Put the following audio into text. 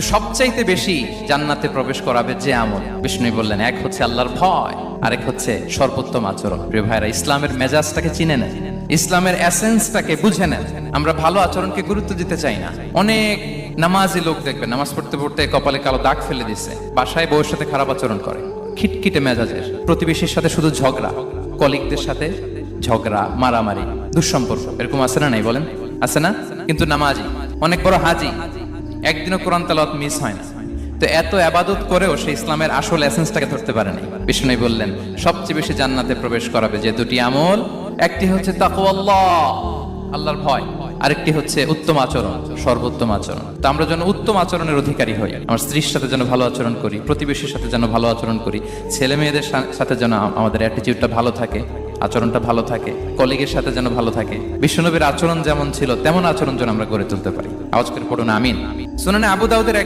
সবচাইতে বেশি জান্নাতে প্রবেশ করাবে যে আমল, বিষ্ণু বললেন, এক হচ্ছে আল্লাহর ভয়, আরেক হচ্ছে সর্বোত্তম আচরণ। প্রিয় ভাইরা, ইসলামের মেজাজটাকে চিনে নেন, ইসলামের এসেন্সটাকে বুঝে নেন। আমরা ভালো আচরণকে গুরুত্ব দিতে চাই না। অনেক নামাজি লোক দেখবেন নামাজ পড়তে পড়তে কপালে কালো দাগ ফেলে দিচ্ছে, বাসায় বউয়ের সাথে খারাপ আচরণ করে, খিটখিটে মেজাজের, প্রতিবেশীর সাথে শুধু ঝগড়া, কলিগদের সাথে ঝগড়া, মারামারি, দুঃসম্পর্ক, এরকম আছে না? নাই বলেন, আছে না? কিন্তু নামাজি, অনেক বড় হাজি, একদিনও কোরআন তেলাওয়াত মিস হয় না। তো এত আবাদত করেও সে ইসলামের আসল এসেন্সটাকে ধরতে পারেনি। বিষ্ণু বললেন, সবচেয়ে বেশি জান্নাতে প্রবেশ করাবে যে দুটি আমল, একটি হচ্ছে তাকওয়াল্লাহ, আল্লাহর ভয়, আরেকটি হচ্ছে উত্তম আচরণ, সর্বোত্তম আচরণ। তো আমরা যেন উত্তম আচরণের অধিকারী হই, আমার স্ত্রীর সাথে যেন ভালো আচরণ করি, প্রতিবেশীর সাথে যেন ভালো আচরণ করি, ছেলে মেয়েদের সাথে যেন আমাদের অ্যাটিটিউডটা ভালো থাকে, আচরণটা ভালো থাকে, কলিগের সাথে যেন ভালো থাকে। বিশ্বনবীর আচরণ যেমন ছিল তেমন আচরণ যেন আমরা গড়ে তুলতে পারি। আওয়াজ করে পড়ুন আমিন। সুনানে আবু দাউদের এক